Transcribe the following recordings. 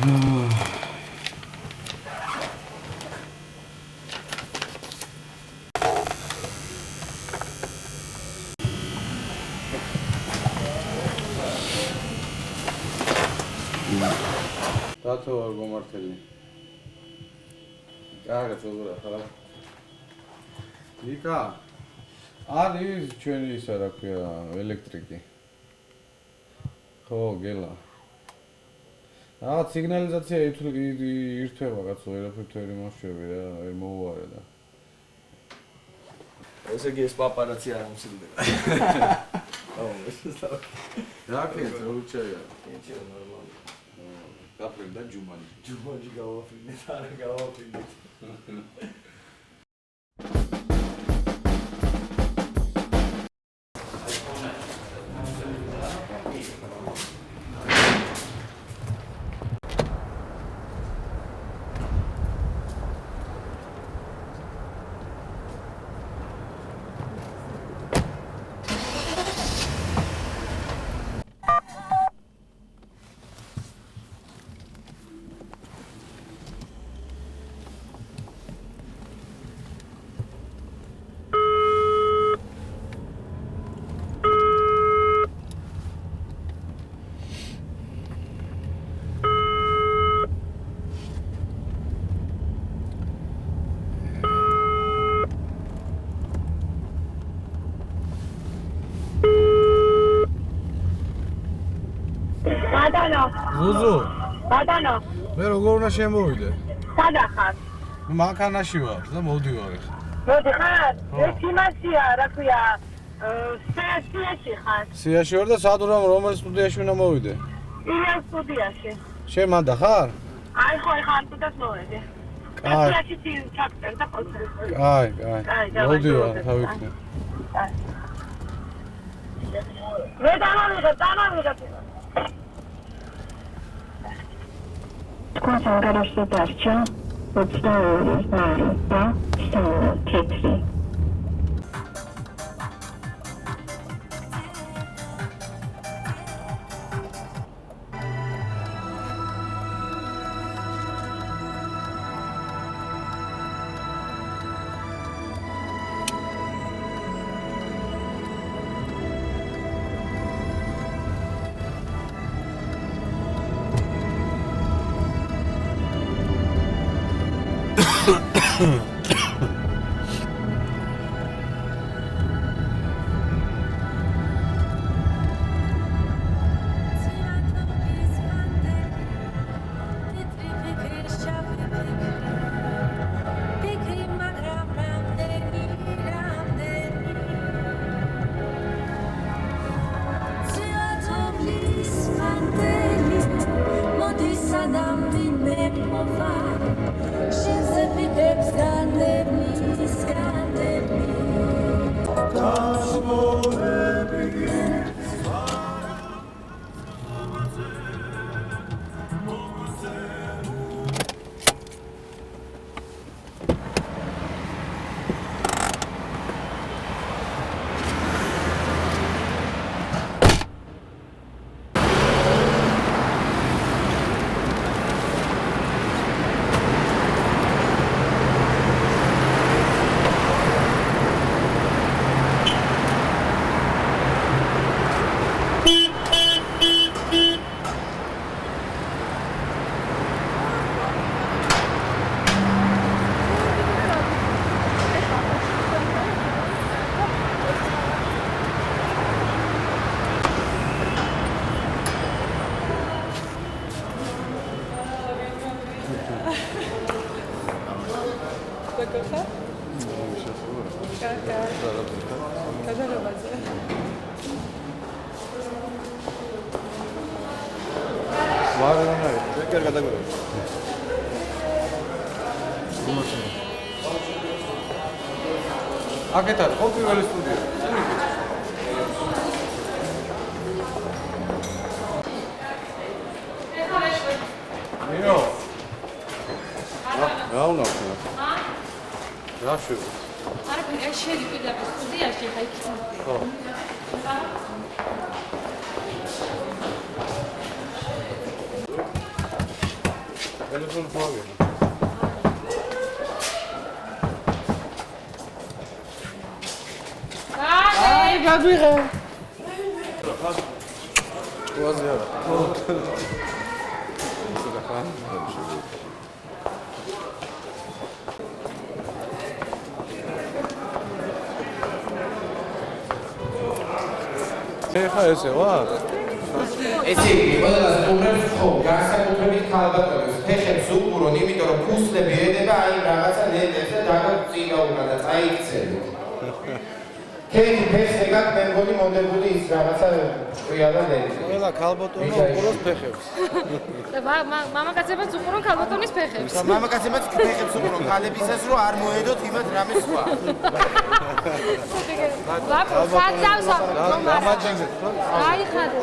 Dato argo martelli. Კარგად ზოგადად ხარ? იკა. არის ჩვენი ისა რა ქვია, ელექტრიკი. ხო, გელა. სიგნალიზაცია ირთვება კაცო, ვერაფერ მოშვები რა, ვერ მოუვარე და. ესე იგი ეს პაპარაცი არ მომსილდება. აუ, ეს ისაა. რა ქვია, რუჩაია. ინჩია ნორმალი. გაფრინდა ჯუმანი. ჯუმანი გავაფრინეთ, არა გავაფრინეთ. ზუზუ. ბატონო. მე როგორ უნდა შემოვიდე? სადა ხარ? მანქანაში ვარ და მოვდივარ ახლა. მოდი ხარ? ეს იმაშია, რა ქვია, სიაში ხარ. სიაში ვარ და სად რომელ სტუდიაში უნდა მოვიდე? ილიან სტუდიაში. შენ მანდა ხარ? აი ხო, ხარ სტუდიაში მოვედი. კაი. სიაში ჩაკტერ და ყოლს. კაი. მოვდივარ, თავიქნე. მე დამავიღე. თქვენ გარშე დარჩა 22 მარი და 3 აკეთარ, ხო პირველი სტუდია. მიო. რა უნდა ვქნა? რა შვი? არაფერი, შენი პირდაპირ სტუდიაში ხა იქ. ხო. სპორტული ფლავია. აი, გაგვიღე. ყუაზე არა. ეხა ესე ვარ? ესე იგი, ყველას უბრალოდ ხო, განსაკუთრებით ქალბატონებს ფეხებს უყურონ, იმიტომ რომ ფუსლები ედება აი რაღაცა ნეტებს და დაგაწინა უნდა და წაიქცევთ. კეითი ფეხს ეგად მე მგონი მომდებული ის რაღაცა ჭრია და ნეტი. ყველა ქალბატონი უყუროს ფეხებს. მამაკაცებიც უყურონ ქალბატონის ფეხებს. მამაკაცებიც ფეხებს უყურონ ქალებისას რომ არ მოედოთ იმათ რამე სხვა. ლაპო, საწავსა. გამაჯენგეთ ხო? აი ხადე.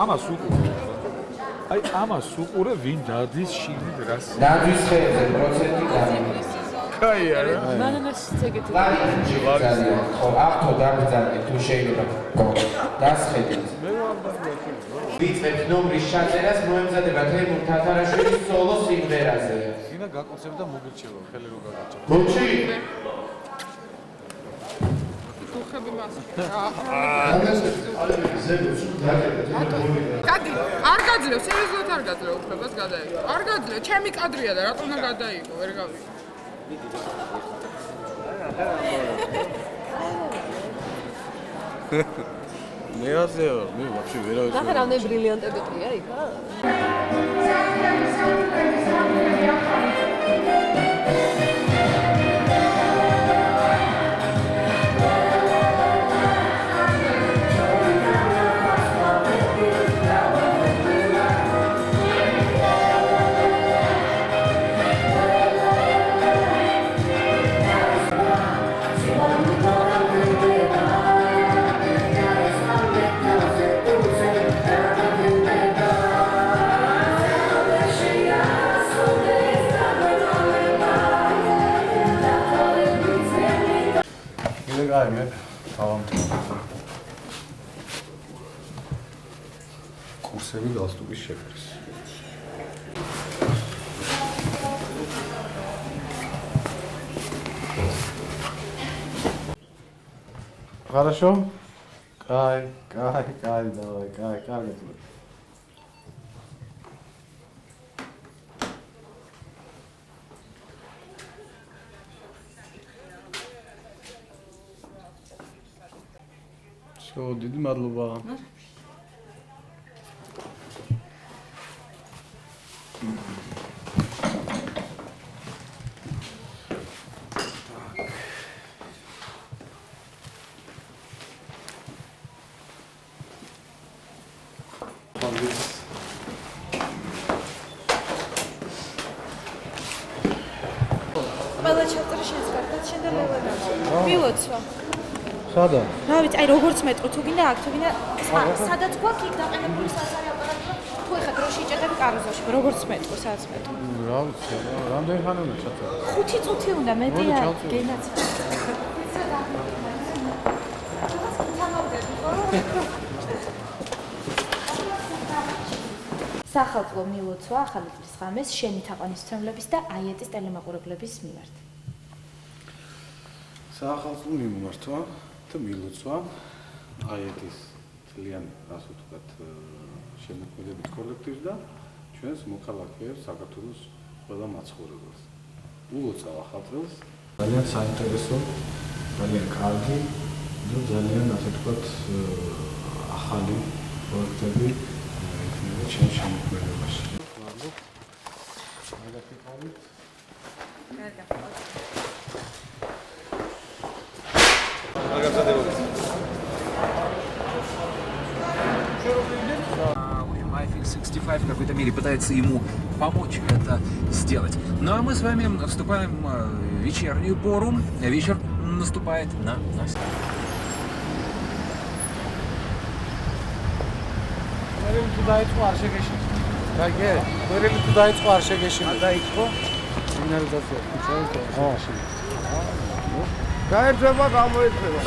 ამას უყურე. აი ამას უყურე ვინ დადის შიგნით რას. დადის ხეზე პროცენტი დადის. კაი არა. მანანას ეგეთი. ხო, ავტო დაგძალე თუ შეიძლება. დასხედეთ. ვიწევთ ნომრის ჩაწერას მოემზადება თემურ თათარაშვილის სოლო სიმღერაზე. ინა გაკოცებ და მოგირჩევა, ხელი რო გაგაჭა. მოჩი. კადრი, არ გაძლევ, სერიოზულად არ გაძლევ, უფლებას გადაიღო. არ გაძლევ, ჩემი კადრია და რატომ არ გადაიღო, ვერ გავიგე. მე ასე ვარ, მე ვაფშე ვერავის. ნახე რამდენი ბრილიანტები ყრია იქა. აი მე დავამთავრე. კურსები გალსტუკის შეფრის. Хорошо? Кай, давай, каргай. Всё, დიდი მადლობა. ყველა ჩატრი შეცდათ შენდელება. მილოცვა. სადა? რა ვიცი, აი როგორც მეტყო, თუ გინდა აქ, თუ გინდა სადაც გვაქვს იქ დაყენებული სასარი აპარატურა, თუ ეხა დროში იჭერდები კაროზაში, როგორც მეტყო, სადაც მეტყო. რა ვიცი, რამდენი ხანი უნდა ჩაწერო? 5 წუთი უნდა მეტია გენაც. სახალხო მილოცვა ახალი წლის ღამეს შენი თაყვანისმცემლების და აიეტის ტელემაყურებლების მიმართ. სახალხო მიმართვა და მილოცვა აიეტის ძალიან ასე ვთქვათ შემოქმედებით კოლექტივს და ჩვენს მოქალაქეებს საქართველოს ყველა მაცხოვრებელს. ულოცავ ახალ წელს ძალიან საინტერესო, ძალიან კარგი და ძალიან ასე ვთქვათ ახალი პროექტები იქნება ჩვენ შემოქმედებაში. 25 какой-то мере пытается ему помочь это сделать. Ну а мы с вами вступаем в вечернюю пору. Вечер наступает на нас. გაერთვება, გამოერთვება.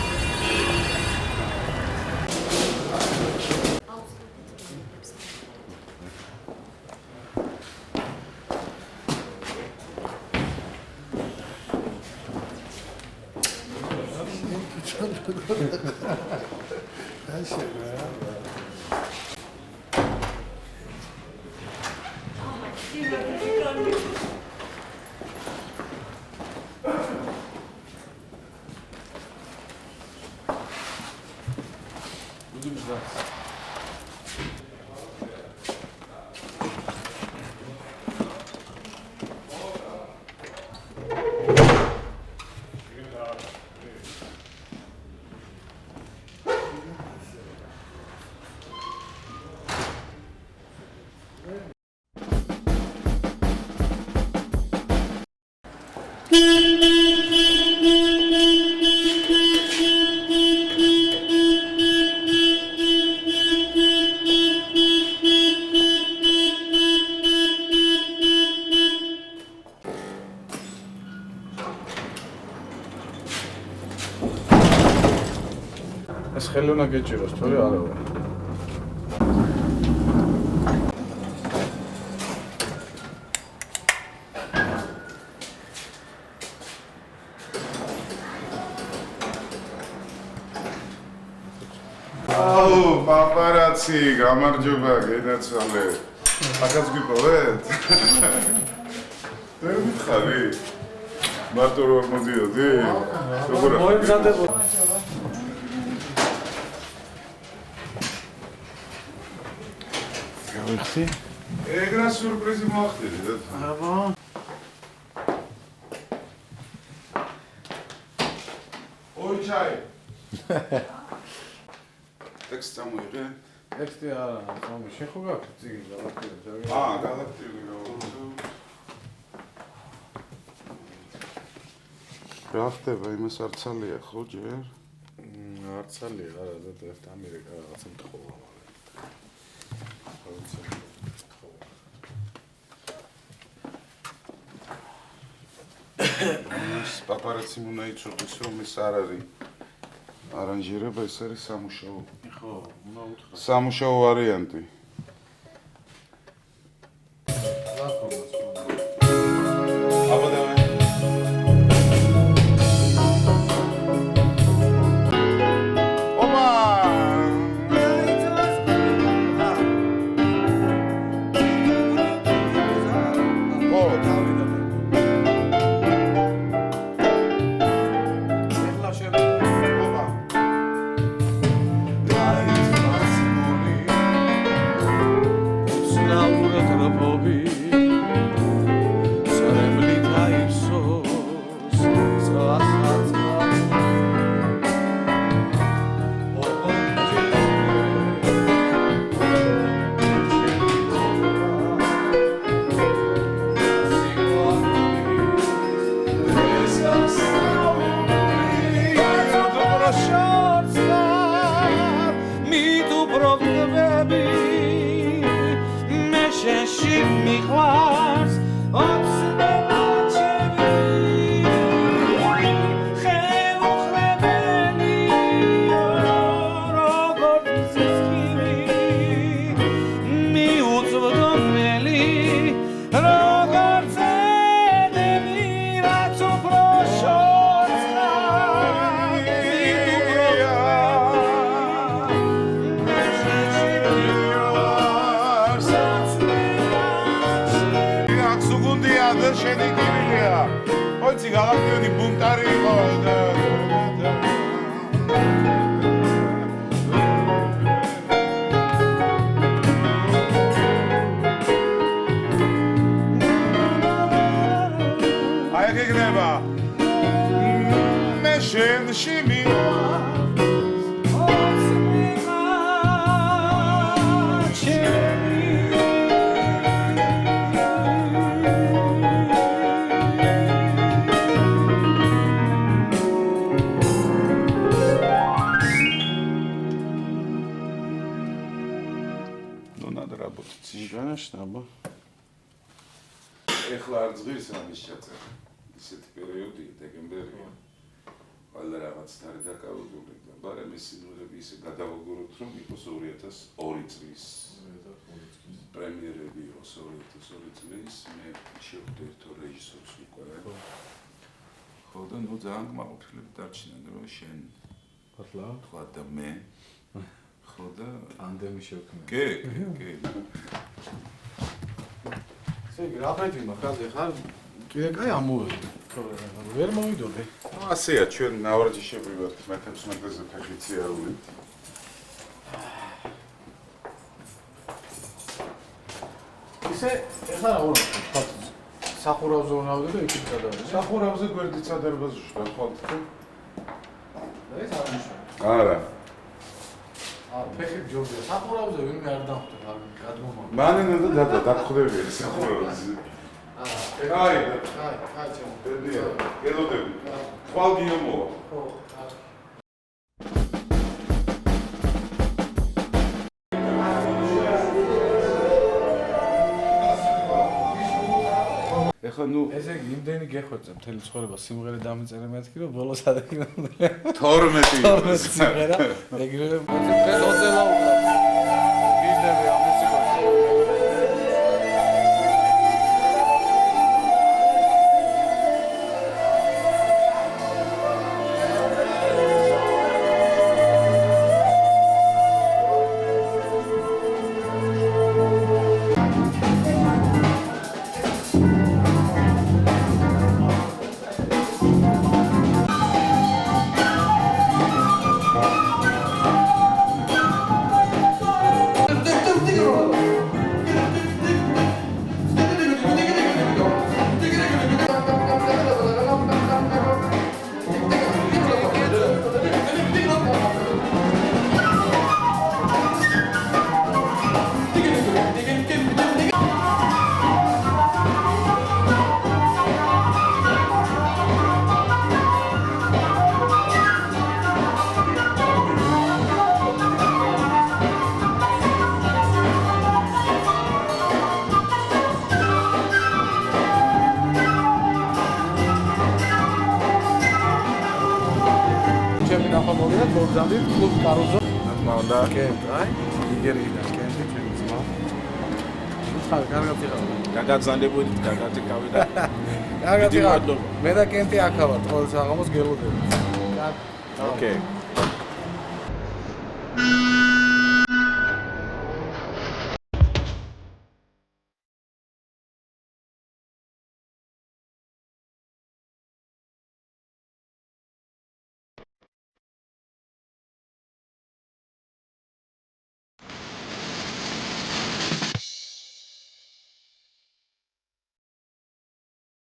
ეს ხელი უნდა გეჭიროს, თორე არა ვარ. აუ, პაპარაცი, გამარჯობა, გენაცვალე. ახაც გიპოვეთ? ვერ მითხარი? მარტო რომ მოდიოდი? როგორ მოიმზადებოდი. გავიხსი? ეგრა სურპრიზი მოახდინე და. აბა. ოი ჩაი. ტექსტ წამოიღე? ტექსტი არა, სამი შეხო გაქვს წიგნი გადაგვიდე. გადაგვიდე. რა ხდება, იმას არცალია ხო ჯერ? არცალია არა, და ეს ამერიკა რაღაცა მტყოა. პაპარაცი უნდა იცოდეს რომ ეს არ არის არანჟირება, ეს არის სამუშაო. ხო, უნდა უთხრა. სამუშაო ვარიანტი. ნაშნაბა. ეხლა არ ზღირს ამის ჩაწერა. ისეთი პერიოდია, დეკემბერია. ყველა რაღაც თარი დაკავებული და მაგრამ ეს სიმღერები ისე გადავაგოროთ, რომ იყოს 2002 წლის პრემიერები იყოს 2002 წლის, მე შევხვდი ერთო რეჟისორს უკვე. ხო და ნუ ძალიან გმაყოფილებ დარჩნენ რომ შენ მართლა? თქვა და მე ხო და ანდემი შევქმნა. კი. სეგი რა ფეთიმა ხაზე ხარ? კიდე კაი ამოვედი. ვერ მოვიდოდე. ნუ ასეა ჩვენ ნავარჯიშები ვართ მე-11 მეტრზე ფეხიციარული. ისე ეხლა რა ვარ თქვა სახურავზე ვნავდი და იქით გადავედი. სახურავზე გვერდით სადარბაზოში გავხვალთ თუ? ეს არ ნიშნავს. არა. ფეხი ჯობია. სახურავზე ვინმე არ დახვდა რა გადმომა. მანენა და დადა დაგხვდები სახურავზე. კაი, ჩემო. დედია, გელოდები. თვალ გიომოვა. ხო. ეხლა ნუ ესე იგი იმდენი გეხვეწე მთელი ცხოვრება სიმღერე დამეწერე მეთქი რომ ბოლოს ადაგინდა 12 სიმღერა ეგრევე დღეს 20 ლაუბრა გიჟდები ამ მუსიკაში მოგზავნით კლუბ კაროზო. მანდა. კენტ, აი, ნიგერიიდან კენტი ჩემი ძმა. ხარ, კარგად იყავ. გაგაგზავნებოდით, გაგაგზავნა. კარგად იყავ. მე და კენტი აქ ვართ, ყოველ საღამოს გელოდებით. ოკეი.